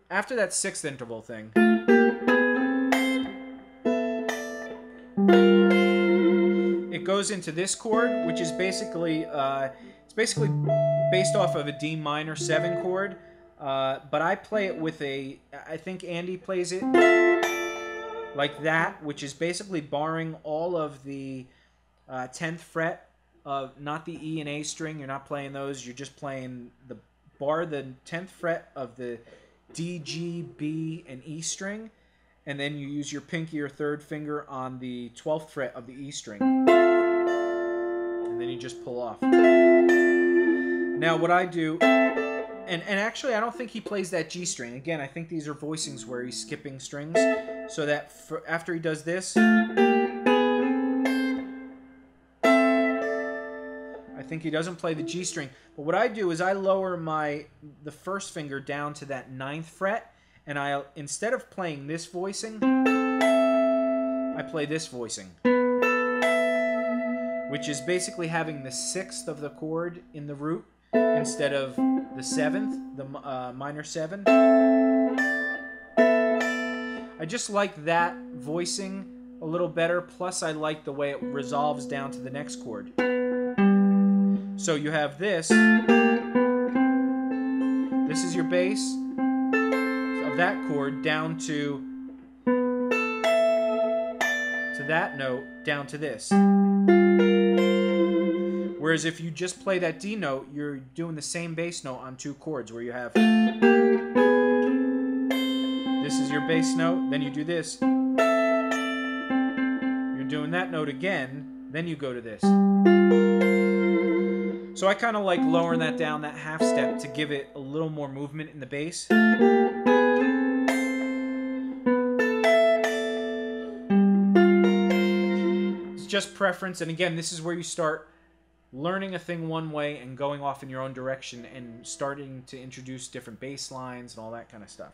after that sixth interval thing, it goes into this chord, which is basically it's basically based off of a D minor 7 chord, but I play it with a, I think Andy plays it like that, which is basically barring all of the 10th fret of, not the E and A string. You're not playing those. You're just playing the 10th fret of the D, G, B, and E string, and then you use your pinky or third finger on the 12th fret of the E string, and then you just pull off. Now what I do, and actually I don't think he plays that G string. Again, I think these are voicings where he's skipping strings, so that after he does this, I think he doesn't play the G string. But what I do is I lower the first finger down to that 9th fret, and instead of playing this voicing, I play this voicing, which is basically having the 6th of the chord in the root instead of the 7th, the minor 7. I just like that voicing a little better, plus I like the way it resolves down to the next chord. So you have this. This is your bass of that chord down to that note, down to this. Whereas if you just play that D note, you're doing the same bass note on 2 chords, where you have, this is your bass note, then you do this. You're doing that note again, then you go to this. So I kind of like lowering that down that half step to give it a little more movement in the bass. It's just preference, and again, this is where you start learning a thing one way and going off in your own direction and starting to introduce different bass lines and all that kind of stuff.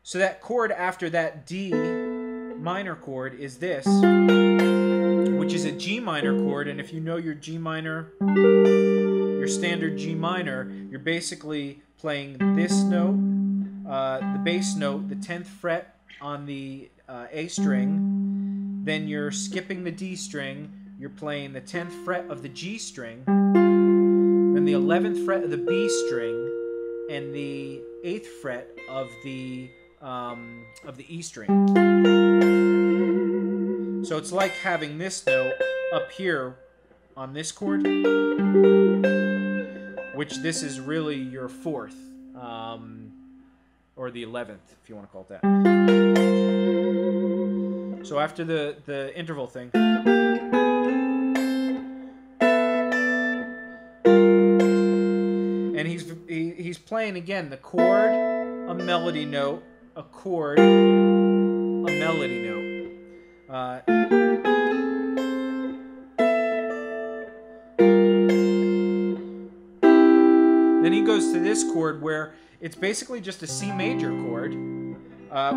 So that chord after that D minor chord is this, which is a G minor chord, and if you know your G minor, your standard G minor, you're basically playing this note, the bass note, the 10th fret on the A string, then you're skipping the D string, you're playing the 10th fret of the G string, then the 11th fret of the B string, and the 8th fret of the E string. So it's like having this note up here on this chord, which this is really your 4th, or the 11th, if you want to call it that. So after the interval thing, and he's playing again the chord, a melody note, a chord, a melody note. Then he goes to this chord where it's basically just a C major chord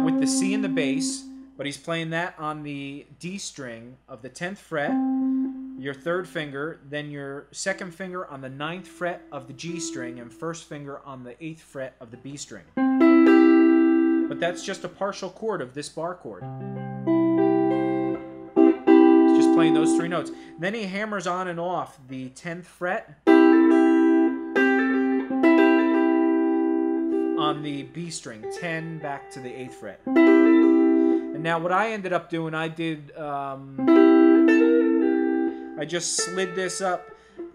with the C in the bass, but he's playing that on the D string of the 10th fret, your 3rd finger, then your 2nd finger on the 9th fret of the G string, and 1st finger on the 8th fret of the B string. But that's just a partial chord of this bar chord. It's just playing those 3 notes. Then he hammers on and off the 10th fret on the B string, 10 back to the 8th fret. And now what I ended up doing, I just slid this up,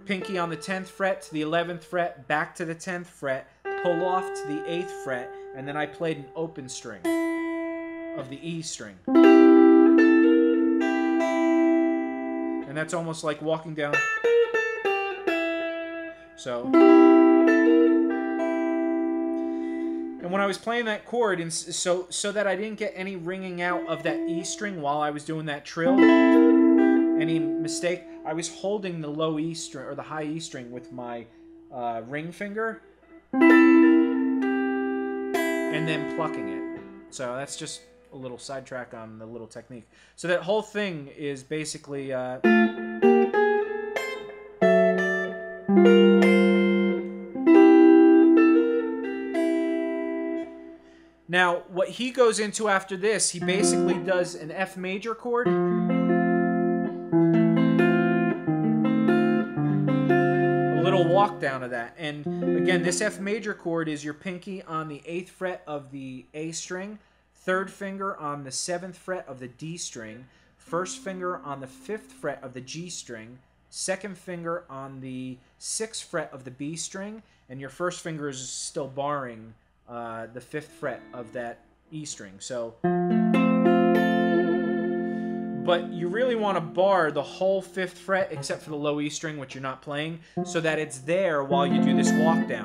pinky on the 10th fret to the 11th fret, back to the 10th fret, pull off to the 8th fret, and then I played an open string of the E string. And that's almost like walking down. So, and when I was playing that chord, and so that I didn't get any ringing out of that E string while I was doing that trill, any mistake, I was holding the low E string or the high E string with my ring finger, and then plucking it. So that's just a little sidetrack on the little technique. So that whole thing is basically Now, what he goes into after this, he basically does an F major chord. A little walk down of that. And again, this F major chord is your pinky on the 8th fret of the A string, 3rd finger on the 7th fret of the D string, 1st finger on the 5th fret of the G string, 2nd finger on the 6th fret of the B string, and your 1st finger is still barring the 5th fret of that E string. So, but you really want to bar the whole 5th fret except for the low E string, which you're not playing, so that it's there while you do this walk down.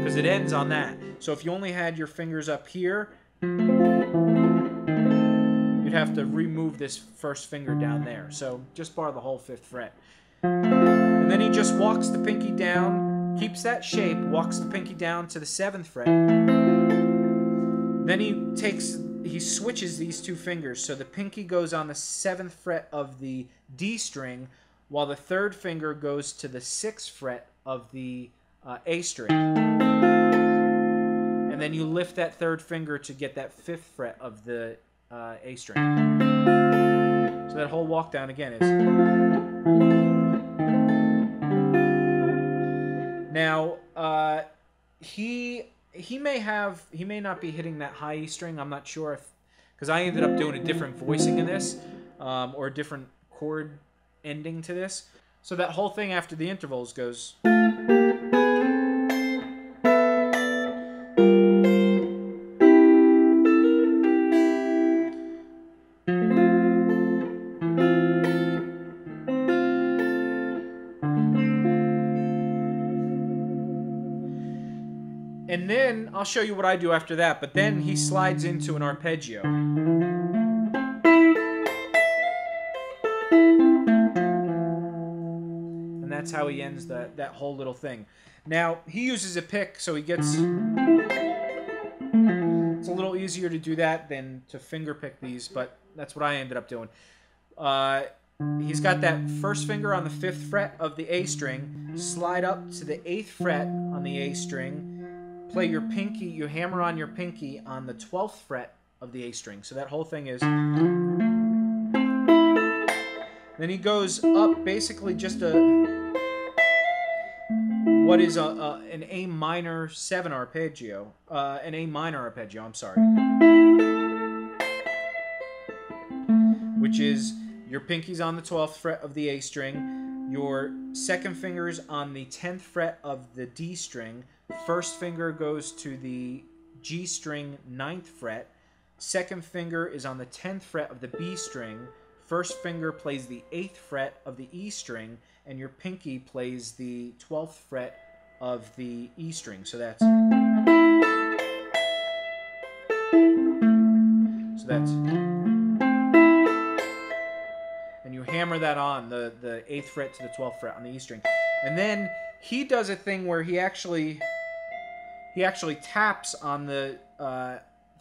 Because it ends on that. So if you only had your fingers up here, you'd have to remove this 1st finger down there. So just bar the whole 5th fret. And then he just walks the pinky down, keeps that shape, walks the pinky down to the 7th fret. Then he switches these 2 fingers. So the pinky goes on the 7th fret of the D string, while the 3rd finger goes to the 6th fret of the A string. And then you lift that 3rd finger to get that 5th fret of the A string. So that whole walk down again is... Now, he may not be hitting that high E string. I'm not sure if, because I ended up doing a different voicing in this, or a different chord ending to this. So that whole thing after the intervals goes. And then, I'll show you what I do after that, but then he slides into an arpeggio. And that's how he ends that whole little thing. Now, he uses a pick, so he gets... It's a little easier to do that than to finger pick these, but that's what I ended up doing. He's got that 1st finger on the 5th fret of the A string, slide up to the 8th fret on the A string, play your pinky, you hammer on your pinky on the 12th fret of the A string. So that whole thing is... Then he goes up basically just what is an A minor 7 arpeggio. An A minor arpeggio, I'm sorry. Which is your pinky's on the 12th fret of the A string, your 2nd finger's on the 10th fret of the D string, 1st finger goes to the G string 9th fret, 2nd finger is on the 10th fret of the B string, 1st finger plays the 8th fret of the E string, and your pinky plays the 12th fret of the E string. So that's... And you hammer that on, the 8th fret to the 12th fret on the E string. And then he does a thing where he actually taps on the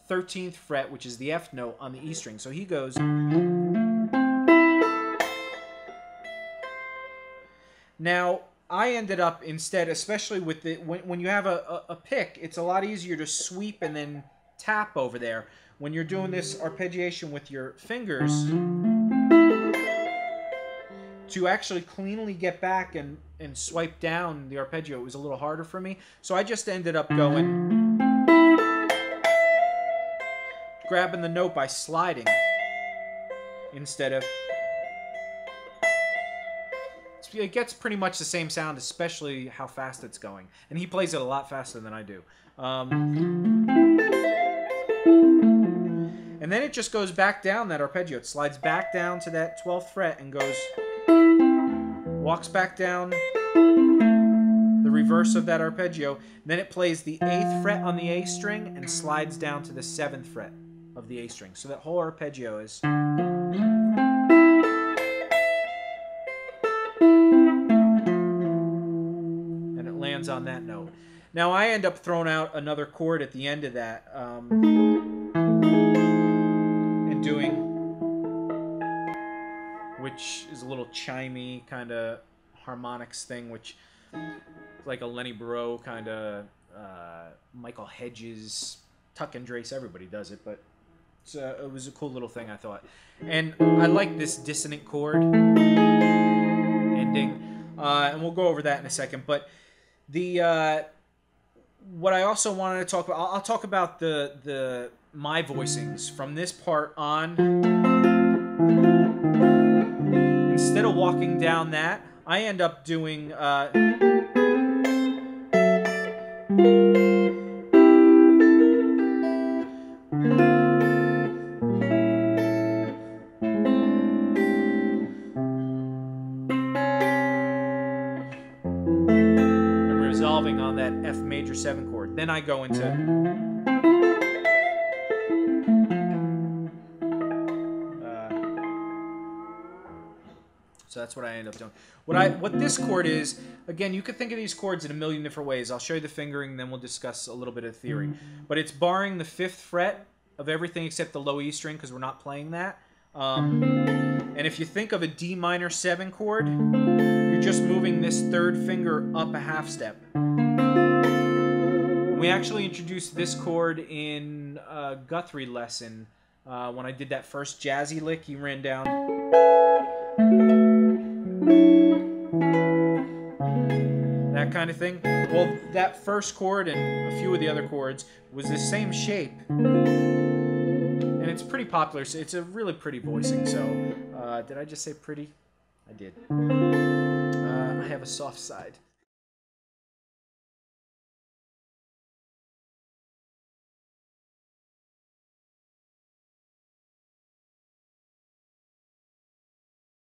13th fret, which is the F note on the E string. So he goes... Now, I ended up instead, especially with the... When you have a pick, it's a lot easier to sweep and then tap over there. When you're doing this arpeggiation with your fingers... To actually cleanly get back and swipe down the arpeggio, it was a little harder for me. So I just ended up going... grabbing the note by sliding instead of... It gets pretty much the same sound, especially how fast it's going. And he plays it a lot faster than I do. And then it just goes back down that arpeggio. It slides back down to that 12th fret and goes... Walks back down the reverse of that arpeggio. Then it plays the 8th fret on the A string and slides down to the 7th fret of the A string. So that whole arpeggio is... And it lands on that note. Now I end up throwing out another chord at the end of that. And doing... which is a little chimey kind of harmonics thing, which is like a Lenny Breau kind of Michael Hedges, Tuck and Drace. Everybody does it, but it was a cool little thing, I thought. And I like this dissonant chord ending, and we'll go over that in a second. But the what I also wanted to talk about, I'll talk about my voicings from this part on. Instead of walking down that, I end up doing resolving on that F major 7 chord. Then I go into so that's what I end up doing. What this chord is, again, you could think of these chords in a million different ways. I'll show you the fingering, then we'll discuss a little bit of theory. But it's barring the 5th fret of everything except the low E string, because we're not playing that. And if you think of a D minor 7 chord, you're just moving this 3rd finger up a half step. We actually introduced this chord in a Guthrie lesson. When I did that first jazzy lick, he ran down. That kind of thing. Well, that first chord and a few of the other chords was the same shape. And it's pretty popular, so it's a really pretty voicing. So, did I just say pretty? I did. I have a soft side.